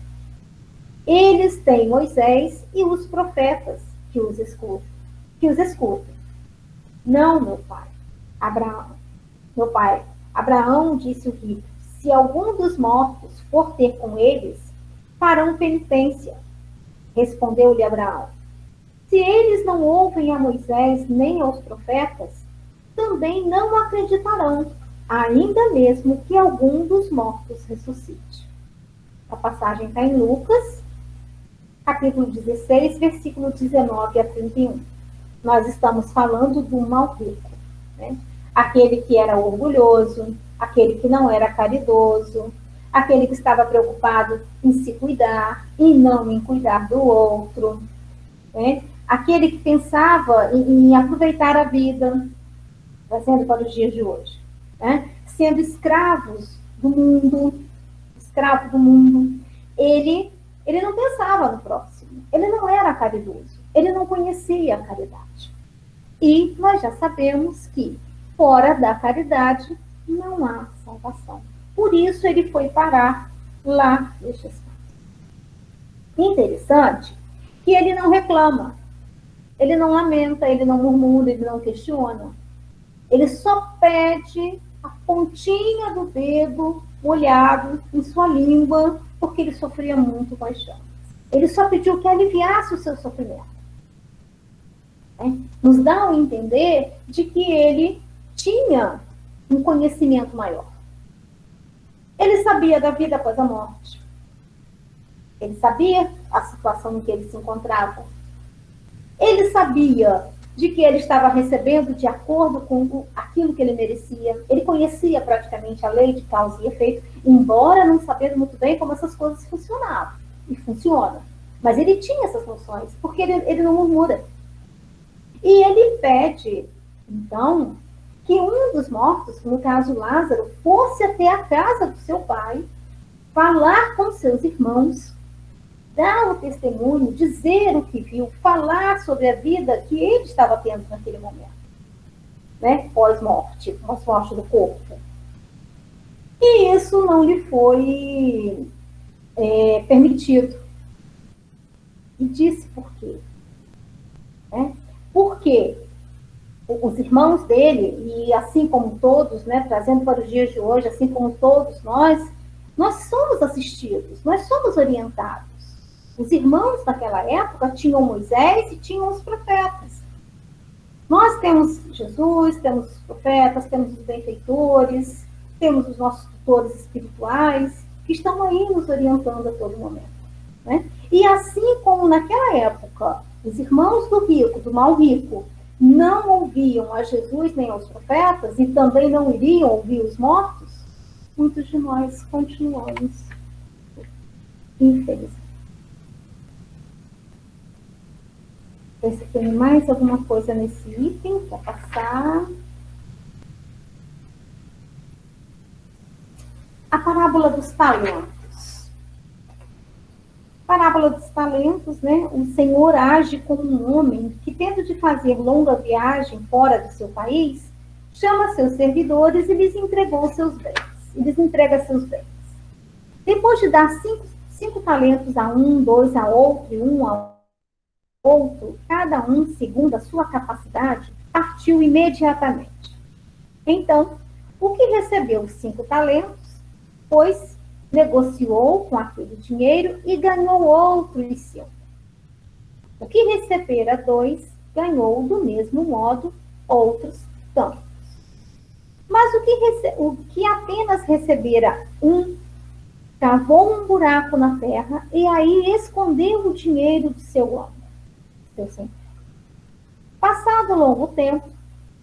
D: Eles têm Moisés e os profetas que os escutam. Não, meu pai. Abraão, disse o rico: se algum dos mortos for ter com eles, farão penitência. Respondeu-lhe Abraão: se eles não ouvem a Moisés nem aos profetas, também não acreditarão, ainda mesmo que algum dos mortos ressuscite. A passagem está em Lucas, capítulo 16, versículo 19 a 31. Nós estamos falando do mal rico, né? Aquele que era orgulhoso, aquele que não era caridoso, aquele que estava preocupado em se cuidar e não em cuidar do outro, né? Aquele que pensava em aproveitar a vida, trazendo para os dias de hoje, né? Sendo escravo do mundo, ele não pensava no próximo, ele não era caridoso, ele não conhecia a caridade. E nós já sabemos que fora da caridade não há salvação. Por isso ele foi parar lá neste espaço. Interessante que ele não reclama, ele não lamenta, ele não murmura, ele não questiona. Ele só pede a pontinha do dedo molhado em sua língua, porque ele sofria muito com as chamas. Ele só pediu que aliviasse o seu sofrimento. Nos dá a entender de que ele tinha um conhecimento maior. Ele sabia da vida após a morte. Ele sabia a situação em que ele se encontrava. Ele sabia de que ele estava recebendo de acordo com aquilo que ele merecia. Ele conhecia praticamente a lei de causa e efeito, embora não sabendo muito bem como essas coisas funcionavam. E funcionam. Mas ele tinha essas noções, porque ele não murmura. E ele pede, então, que um dos mortos, no caso Lázaro, fosse até a casa do seu pai, falar com seus irmãos, dar o testemunho, dizer o que viu, falar sobre a vida que ele estava tendo naquele momento, né? Pós-morte, pós-morte do corpo. E isso não lhe foi permitido. E disse por quê? Porque os irmãos dele, e assim como todos, né, trazendo para os dias de hoje, assim como todos nós somos assistidos, nós somos orientados. Os irmãos naquela época tinham Moisés e tinham os profetas. Nós temos Jesus, temos os profetas, temos os benfeitores, temos os nossos tutores espirituais, que estão aí nos orientando a todo momento. Né? E assim como naquela época, os irmãos do rico, do mal rico, não ouviam a Jesus nem aos profetas, e também não iriam ouvir os mortos, muitos de nós continuamos, infelizmente. Se tem mais alguma coisa nesse item para passar. A parábola dos talentos. Parábola dos talentos, né? O Senhor age como um homem que, tendo de fazer longa viagem fora do seu país, chama seus servidores e lhes entregou seus bens. E lhes entrega seus bens. Depois de dar cinco talentos a um, 2 a outro e 1 a outro, cada um segundo a sua capacidade, partiu imediatamente. Então, o que recebeu os 5 talentos, pois negociou com aquele dinheiro e ganhou outros 5. O que recebera 2, ganhou do mesmo modo outros tantos. Mas o que apenas recebera 1, cavou um buraco na terra e aí escondeu o dinheiro do seu amo. Passado longo tempo,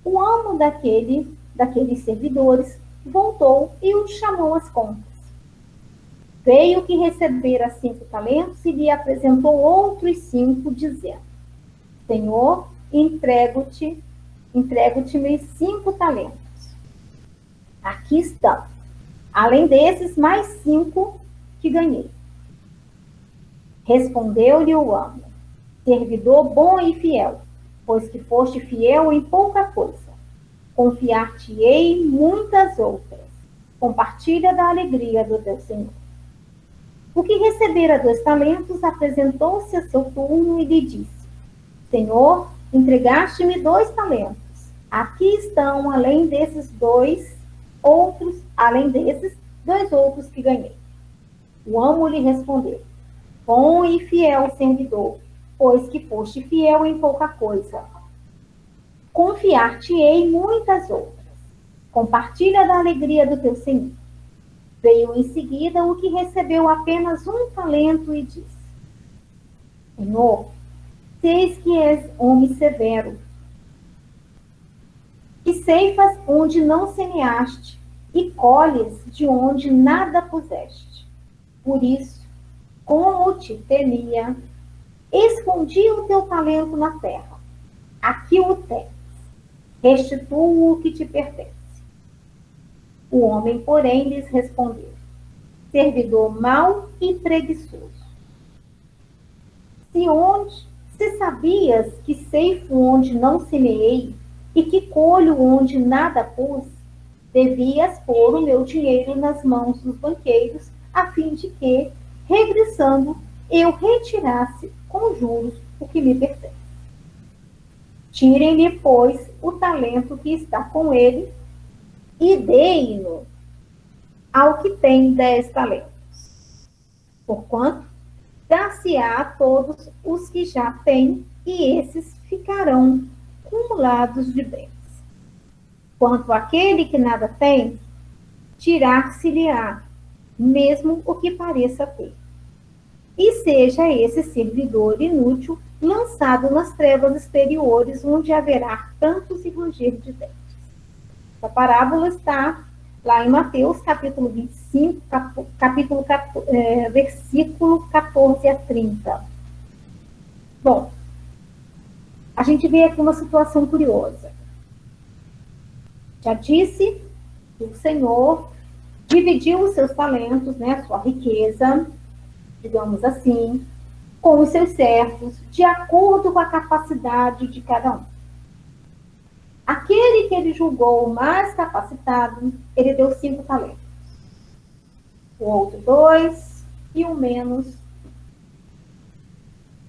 D: o amo daqueles servidores voltou e o chamou às contas. Veio que recebera 5 talentos e lhe apresentou outros 5, dizendo: Senhor, entrego-te meus 5 talentos. Aqui estão, além desses, mais 5 que ganhei. Respondeu-lhe o amo: servidor bom e fiel, pois que foste fiel em pouca coisa, confiar-te-ei muitas outras. Compartilha da alegria do teu Senhor. O que recebera 2 talentos apresentou-se a seu turno e lhe disse: Senhor, entregaste-me 2 talentos. Aqui estão, além desses 2 outros que ganhei. O amo lhe respondeu: bom e fiel servidor, pois que foste fiel em pouca coisa, confiar-te-ei muitas outras. Compartilha da alegria do teu Senhor. Veio em seguida o que recebeu apenas 1 talento e disse: Senhor, eis que és homem severo, que ceifas onde não semeaste e colhes de onde nada puseste. Por isso, como te temia, escondi o teu talento na terra. Aqui o tens. Restitua o que te pertence. O homem, porém, lhes respondeu: servidor mau e preguiçoso. Se sabias que ceifo onde não semeei e que colho onde nada pus, devias pôr o meu dinheiro nas mãos dos banqueiros, a fim de que, regressando, eu retirasse com juros o que me pertence. Tirem-lhe, pois, o talento que está com ele e dei-no ao que tem 10 talentos. Porquanto, dar-se-á a todos os que já têm, e esses ficarão cumulados de bens. Quanto àquele que nada tem, tirar-se-lhe-á, mesmo o que pareça ter. E seja esse servidor inútil lançado nas trevas exteriores, onde haverá prantos e ranger de dentes. Essa parábola está lá em Mateus, capítulo 25, versículo 14 a 30. Bom, a gente vê aqui uma situação curiosa. Já disse que o Senhor dividiu os seus talentos, né, a sua riqueza, digamos assim, com os seus servos, de acordo com a capacidade de cada um. Aquele que ele julgou mais capacitado, ele deu 5 talentos. O outro 2, e o menos,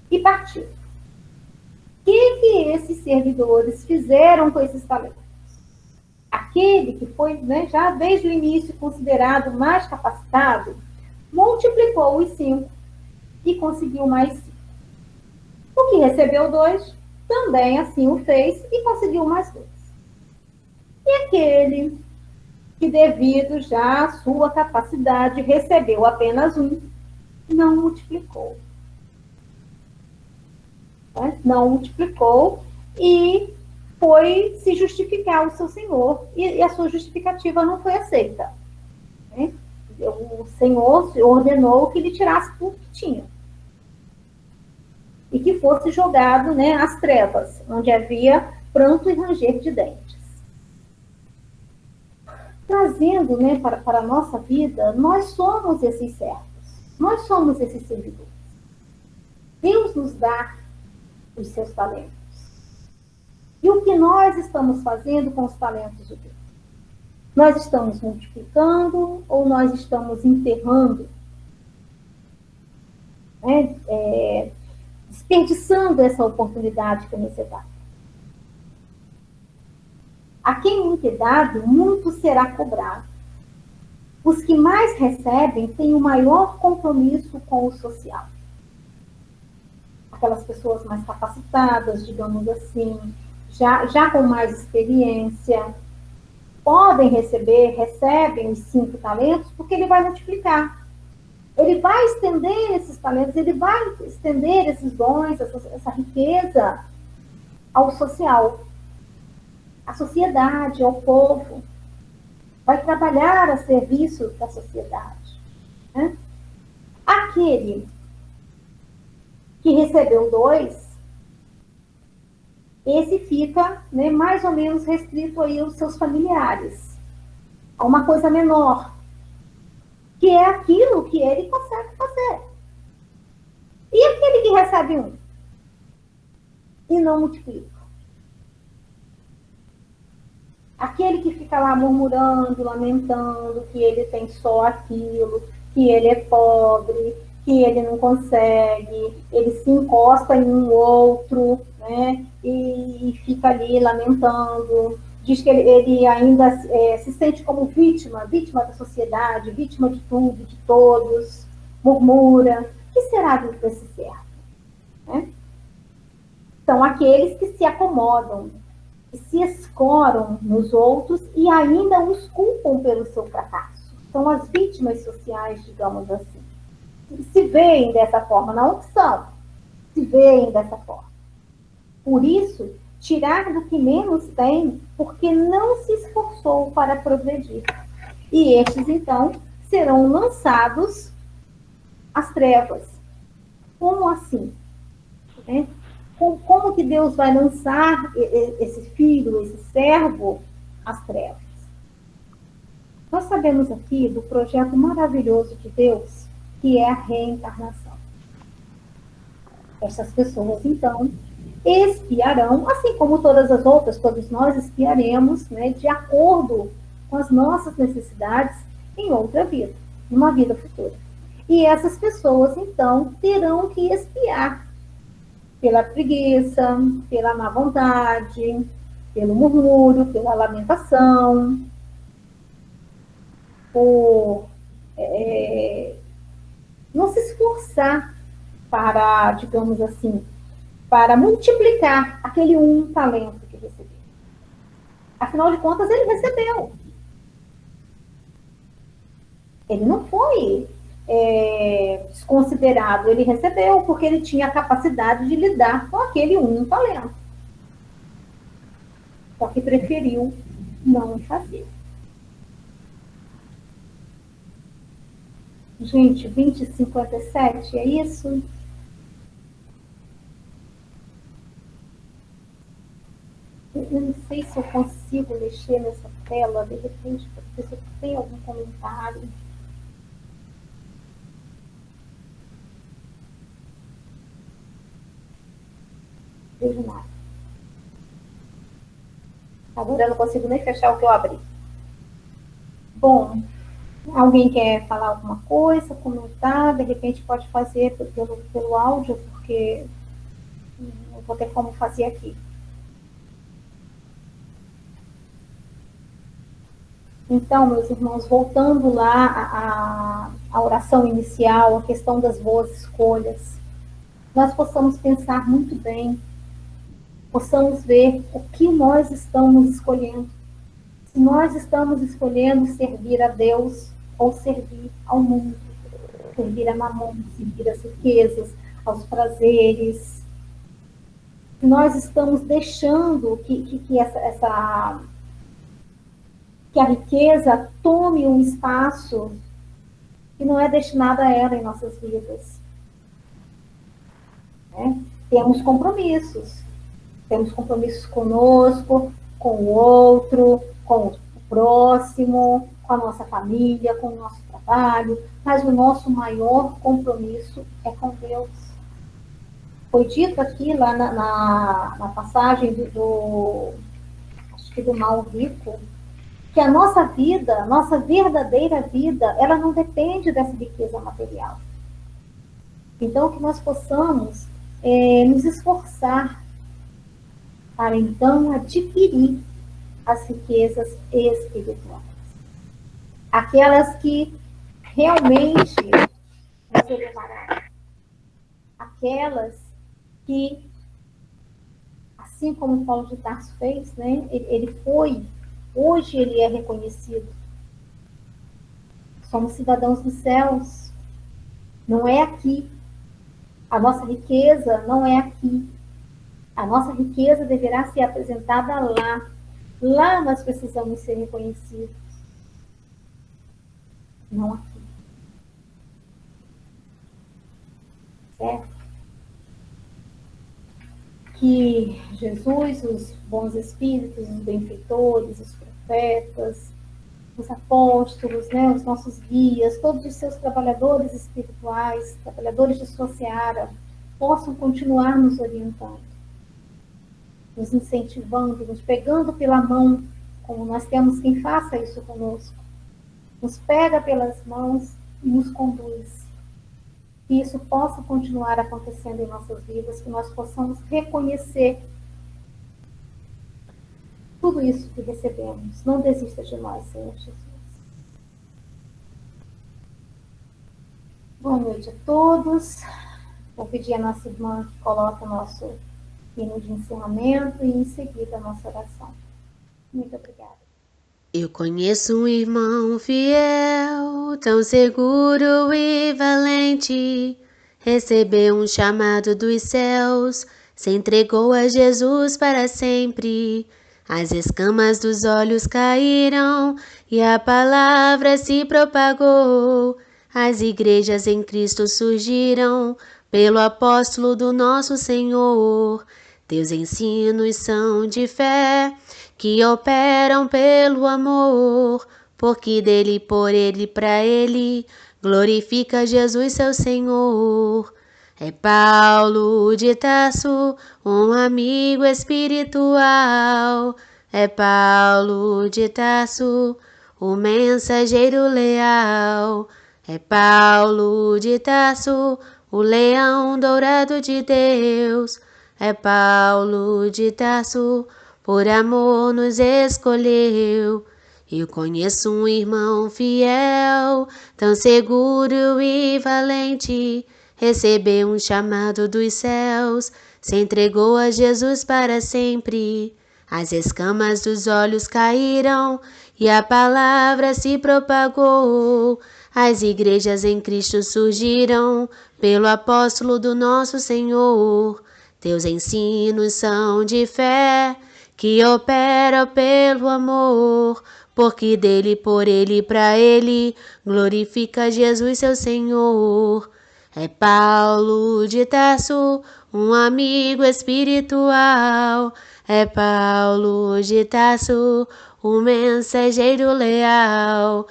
D: e partiu. O que esses servidores fizeram com esses talentos? Aquele que foi, né, já desde o início considerado mais capacitado, multiplicou os 5 e conseguiu mais 5. O que recebeu 2, também assim o fez e conseguiu mais 2. E aquele que, devido já à sua capacidade, recebeu apenas 1, não multiplicou. Não multiplicou e foi se justificar o seu Senhor, e a sua justificativa não foi aceita. O Senhor ordenou que ele tirasse tudo que tinha e que fosse jogado, né, às trevas, onde havia pranto e ranger de dentes. Trazendo, né, para a nossa vida, nós somos esses servos, nós somos esses servidores. Deus nos dá os seus talentos. E o que nós estamos fazendo com os talentos de Deus? Nós estamos multiplicando ou nós estamos enterrando? Desperdiçando essa oportunidade que nos é dada. A quem muito é dado, muito será cobrado. Os que mais recebem têm o maior compromisso com o social. Aquelas pessoas mais capacitadas, digamos assim, já com mais experiência, podem recebem os 5 talentos, porque ele vai multiplicar. Ele vai estender esses talentos, ele vai estender esses dons, essa riqueza ao social, à sociedade, ao povo. Vai trabalhar a serviço da sociedade. Né? Aquele que recebeu 2, esse fica, né, mais ou menos restrito aí aos seus familiares, a uma coisa menor, que é aquilo que ele consegue fazer. E aquele que recebe 1 e não multiplica? Aquele que fica lá murmurando, lamentando que ele tem só aquilo, que ele é pobre, que ele não consegue, ele se encosta em um outro, né, e fica ali lamentando, diz que ele ainda se sente como vítima da sociedade, vítima de tudo, de todos, murmura. O que será desse servo? Né? São aqueles que se acomodam, que se escoram nos outros e ainda os culpam pelo seu fracasso. São as vítimas sociais, digamos assim. Se veem dessa forma, não são, se veem dessa forma. Por isso, tirar do que menos tem, porque não se esforçou para progredir. E estes, então, serão lançados às trevas. Como assim? Né? Como que Deus vai lançar esse filho, esse servo, às trevas? Nós sabemos aqui do projeto maravilhoso de Deus, que é a reencarnação. Essas pessoas, então, expiarão, assim como todas as outras, todos nós expiaremos, né, de acordo com as nossas necessidades em outra vida, numa vida futura. E essas pessoas, então, terão que expiar pela preguiça, pela má vontade, pelo murmúrio, pela lamentação, por não se esforçar para, digamos assim, para multiplicar aquele talento que recebeu. Afinal de contas, ele recebeu. Ele não foi desconsiderado, ele recebeu porque ele tinha a capacidade de lidar com aquele talento. Só que preferiu não fazer. Gente, 20h57, é isso? Eu não sei se eu consigo mexer nessa tela, de repente, para ver se tem algum comentário. Vejo nada. Agora eu não consigo nem fechar o que eu abri. Bom, alguém quer falar alguma coisa, comentar? De repente pode fazer pelo áudio, porque não vou ter como fazer aqui. Então, meus irmãos, voltando lá à oração inicial, a questão das boas escolhas, nós possamos pensar muito bem, possamos ver o que nós estamos escolhendo. Se nós estamos escolhendo servir a Deus ou servir ao mundo, servir a mamon, servir às riquezas, aos prazeres. Se nós estamos deixando que a riqueza tome um espaço que não é destinado a ela em nossas vidas. Temos compromissos conosco, com o outro, com o próximo, com a nossa família, com o nosso trabalho, mas o nosso maior compromisso é com Deus. Foi dito aqui lá na passagem acho que do mal rico, que a nossa vida, nossa verdadeira vida, ela não depende dessa riqueza material. Então, que nós possamos nos esforçar para, então, adquirir as riquezas espirituais. Aquelas que realmente nos elevarão. Aquelas que, assim como Paulo de Tarso fez, né, hoje ele é reconhecido. Somos cidadãos dos céus. Não é aqui. A nossa riqueza não é aqui. A nossa riqueza deverá ser apresentada lá. Lá nós precisamos ser reconhecidos. Não aqui. Certo? Que Jesus, os bons espíritos, os benfeitores, os profetas, os apóstolos, né, os nossos guias, todos os seus trabalhadores espirituais, trabalhadores de sua seara, possam continuar nos orientando, nos incentivando, nos pegando pela mão, como nós temos quem faça isso conosco. Nos pega pelas mãos e nos conduz. Que isso possa continuar acontecendo em nossas vidas, que nós possamos reconhecer tudo isso que recebemos. Não desista de nós, Senhor Jesus. Boa noite a todos. Vou pedir à nossa irmã que coloque o nosso hino de encerramento e em seguida a nossa oração. Muito obrigada.
A: Eu conheço um irmão fiel, tão seguro e valente. Recebeu um chamado dos céus, se entregou a Jesus para sempre. As escamas dos olhos caíram e a palavra se propagou. As igrejas em Cristo surgiram pelo apóstolo do nosso Senhor. Teus ensinos são de fé, que operam pelo amor, porque dele, por ele, para ele, glorifica Jesus seu Senhor. É Paulo de Tarso, um amigo espiritual. É Paulo de Tarso, o mensageiro leal. É Paulo de Tarso, o leão dourado de Deus. É Paulo de Tarso, por amor nos escolheu, Eu conheço um irmão fiel, tão seguro e valente, recebeu um chamado dos céus, se entregou a Jesus para sempre. As escamas dos olhos caíram e a palavra se propagou. As igrejas em Cristo surgiram pelo apóstolo do nosso Senhor. Teus ensinos são de fé, que opera pelo amor, porque dele, por ele, para ele, glorifica Jesus, seu Senhor. É Paulo de Tarso, um amigo espiritual. É Paulo de Tarso, um mensageiro leal.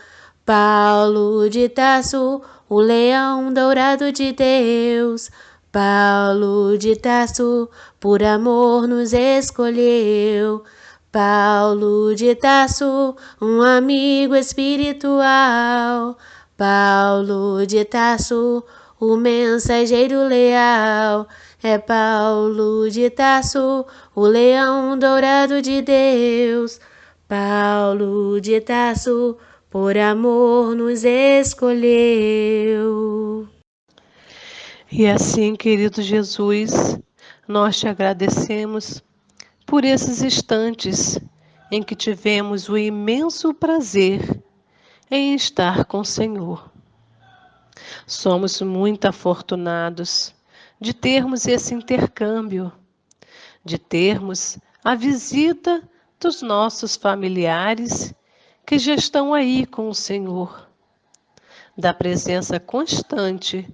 A: Paulo de Tarso, o leão dourado de Deus. Paulo de Tarso, por amor nos escolheu. Paulo de Tarso, um amigo espiritual. Paulo de Tarso, o mensageiro leal. É Paulo de Tarso, o leão dourado de Deus. Paulo de Tarso, por amor nos escolheu.
B: E assim, querido Jesus, nós te agradecemos por esses instantes em que tivemos o imenso prazer em estar com o Senhor. Somos muito afortunados de termos esse intercâmbio, de termos a visita dos nossos familiares que já estão aí com o Senhor, da presença constante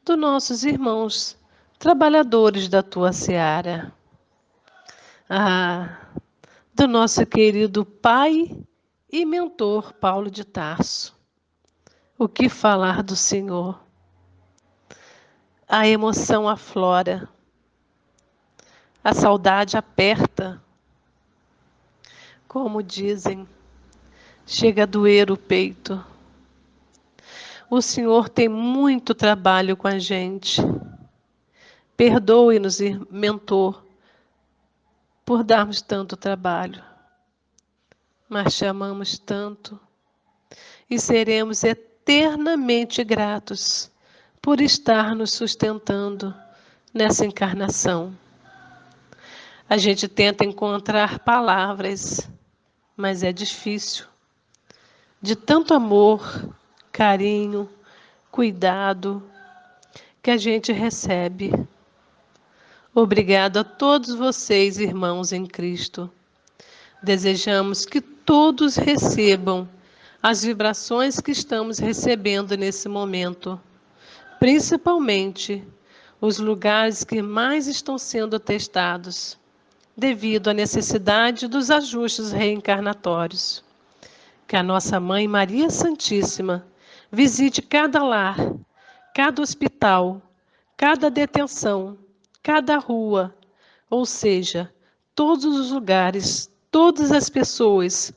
B: dos nossos irmãos, trabalhadores da tua seara. Do nosso querido pai e mentor Paulo de Tarso. O que falar do Senhor? A emoção aflora, a saudade aperta. Como dizem, chega a doer o peito. O Senhor tem muito trabalho com a gente. Perdoe-nos, mentor, por darmos tanto trabalho. Mas te amamos tanto e seremos eternamente gratos por estar nos sustentando nessa encarnação. A gente tenta encontrar palavras, mas é difícil. De tanto amor, carinho, cuidado que a gente recebe. Obrigado a todos vocês, irmãos em Cristo. Desejamos que todos recebam as vibrações que estamos recebendo nesse momento, principalmente os lugares que mais estão sendo testados, devido à necessidade dos ajustes reencarnatórios. Que a nossa Mãe Maria Santíssima visite cada lar, cada hospital, cada detenção, cada rua, ou seja, todos os lugares, todas as pessoas.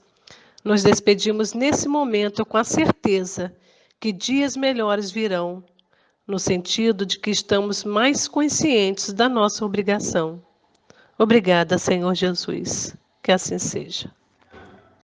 B: Nos despedimos nesse momento com a certeza que dias melhores virão, no sentido de que estamos mais conscientes da nossa obrigação. Obrigada, Senhor Jesus. Que assim seja.